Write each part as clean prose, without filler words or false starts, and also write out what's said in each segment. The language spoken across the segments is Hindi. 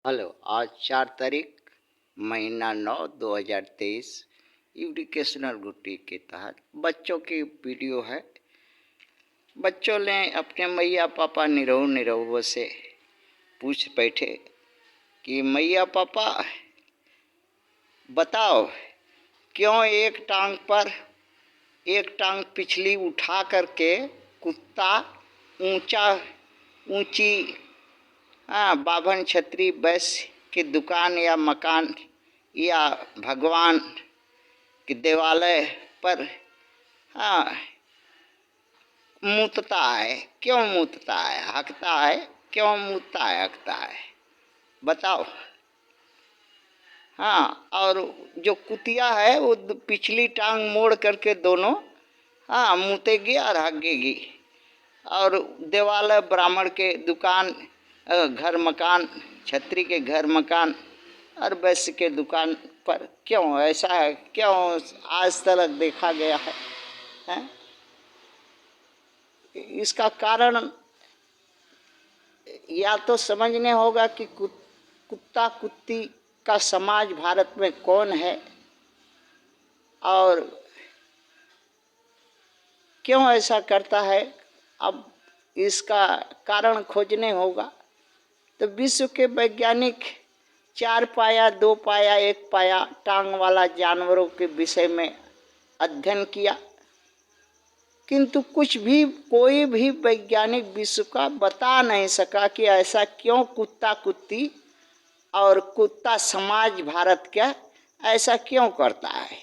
हेलो। आज 4 तारीख महीना 9 2023 एजुकेशनल गुट्टी के तहत बच्चों की वीडियो है। बच्चों ने अपने मैया पापा निरहु निरहुओं से पूछ बैठे कि मैया पापा बताओ, क्यों एक टांग पिछली उठा करके कुत्ता ऊंची बाभन छतरी वैश्य की दुकान या मकान या भगवान के देवालय पर मूतता है? क्यों मूतता है, हकता है? क्यों मूतता है, हकता है? बताओ। और जो कुतिया है वो पिछली टांग मोड़ करके दोनों मूतेगी और हगेगी। और देवालय, ब्राह्मण के दुकान, घर मकान, छत्री के घर मकान और वैश्य के दुकान पर क्यों ऐसा है? क्यों आज तक देखा गया है, हैं? इसका कारण या तो समझने होगा कि कुत्ता कुत्ती का समाज भारत में कौन है और क्यों ऐसा करता है। अब इसका कारण खोजने होगा। तो विश्व के वैज्ञानिक 4 पाया, 2 पाया, 1 पाया टांग वाला जानवरों के विषय में अध्ययन किया, किंतु कोई भी वैज्ञानिक विश्व का बता नहीं सका कि ऐसा क्यों कुत्ता कुत्ती और कुत्ता समाज भारत का ऐसा क्यों करता है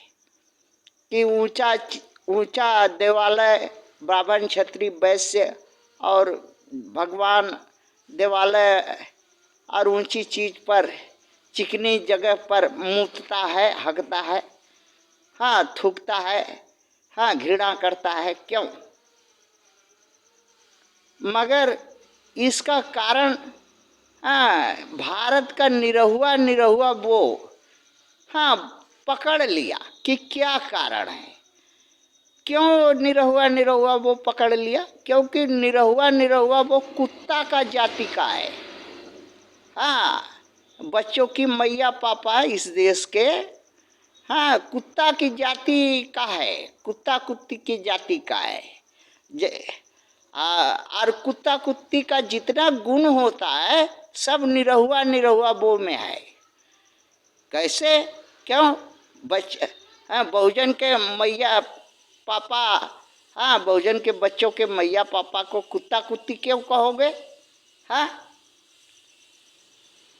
कि ऊंचा देवालय, ब्राह्मण क्षत्रिय वैश्य और भगवान देवालय और ऊंची चीज पर, चिकनी जगह पर मूतता है, हगता है, थूकता है, घृणा करता है। क्यों? मगर इसका कारण भारत का निरहुआ वो पकड़ लिया कि क्या कारण है। क्यों निरहुआ वो पकड़ लिया? क्योंकि निरहुआ वो कुत्ता का जाति का है। बच्चों की मैया पापा इस देश के कुत्ता की जाति का है, कुत्ता कुत्ती की जाति का है। और कुत्ता कुत्ती का जितना गुण होता है सब निरहुआ वो में है। कैसे? क्यों? बहुजन के मैया पापा, बहुजन के बच्चों के मैया पापा को कुत्ता कुत्ती क्यों कहोगे?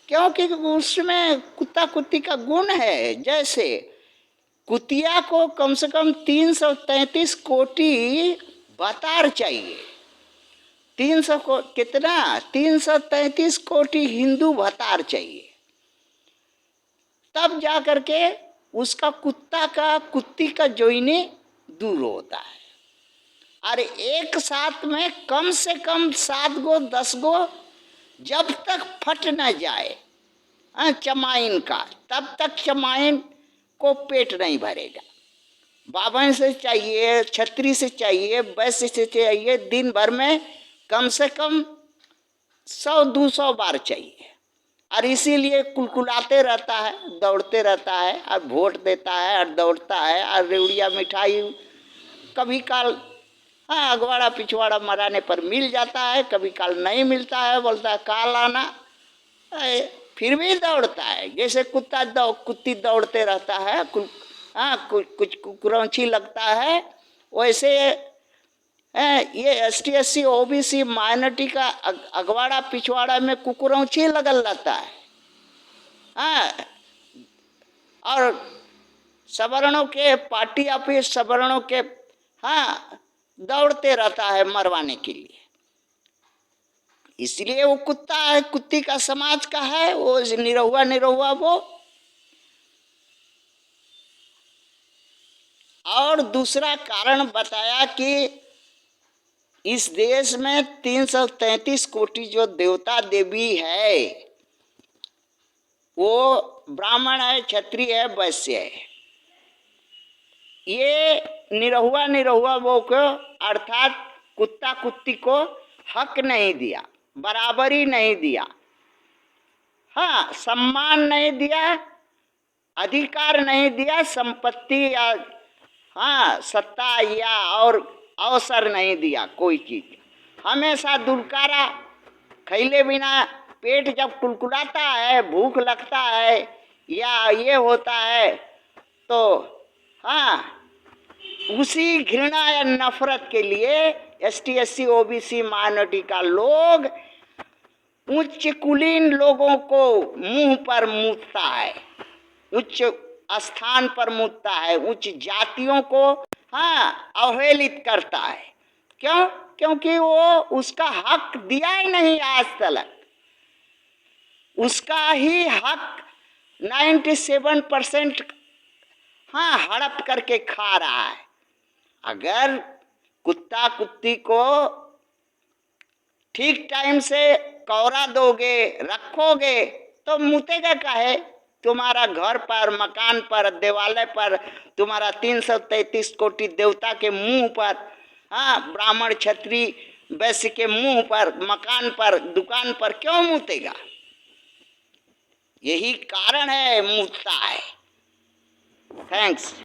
क्योंकि उसमें कुत्ता कुत्ती का गुण है। जैसे कुतिया को कम से कम 333 कोटि बतार चाहिए। 300 को कितना? 333 कोटि हिंदू भतार चाहिए, तब जा करके उसका कुत्ती का जोइने दूर होता है। और एक साथ में कम से कम 7 गो 10 गो जब तक फट न जाए चमाइन का, तब तक चमाइन को पेट नहीं भरेगा। बाभन से चाहिए, छतरी से चाहिए, वैश्य से चाहिए, दिन भर में कम से कम 100-200 बार चाहिए। और इसीलिए कुलकुलाते रहता है, दौड़ते रहता है और वोट देता है और दौड़ता है और रेवड़िया मिठाई कभी काल अगवाड़ा पिछवाड़ा मराने पर मिल जाता है, कभी काल नहीं मिलता है, बोलता है काल आना, फिर भी दौड़ता है। जैसे कुत्ती दौड़ते रहता है, कुछ कुकुरौची लगता है, वैसे ये ST SC OBC माइनॉरिटी का अगवाड़ा पिछवाड़ा में कुकुरौची लगल रहता है। और सवर्णों के पार्टी ऑफिस, सवर्णों के दौड़ते रहता है मरवाने के लिए। इसलिए वो कुत्ता है, कुत्ती का समाज का है, वो निरहुआ वो। और दूसरा कारण बताया कि इस देश में 333 कोटि जो देवता देवी है वो ब्राह्मण है, क्षत्रिय है, वैश्य है। ये निरहुआ वो को अर्थात कुत्ता कुत्ती को हक नहीं दिया, बराबरी नहीं दिया। हाँ, सम्मान नहीं दिया, अधिकार नहीं दिया, संपत्ति या हाँ सत्ता या और अवसर नहीं दिया, कोई चीज हमेशा दुलकारा। खैले बिना पेट जब कुलकुलाता है, भूख लगता है या ये होता है तो हाँ, उसी घृणा या नफरत के लिए एसटी एससी ओबीसी माइनॉरिटी का लोग उच्च कुलीन लोगों को मुंह पर मूतता है, उच्च स्थान पर मूतता है, उच्च जातियों को हाँ अवहेलित करता है। क्यों? क्योंकि वो उसका हक दिया ही नहीं आज तक। उसका ही हक 97% हाँ हड़प करके खा रहा है। अगर कुत्ता कुत्ती को ठीक टाइम से कौरा दोगे, रखोगे तो मुतेगा काहे? तुम्हारा घर पर, मकान पर, देवालय पर, तुम्हारा 333 कोटि देवता के मुंह पर, हाँ ब्राह्मण क्षत्रिय वैश्य के मुंह पर, मकान पर, दुकान पर क्यों मुतेगा? यही कारण है मुतता है। थैंक्स।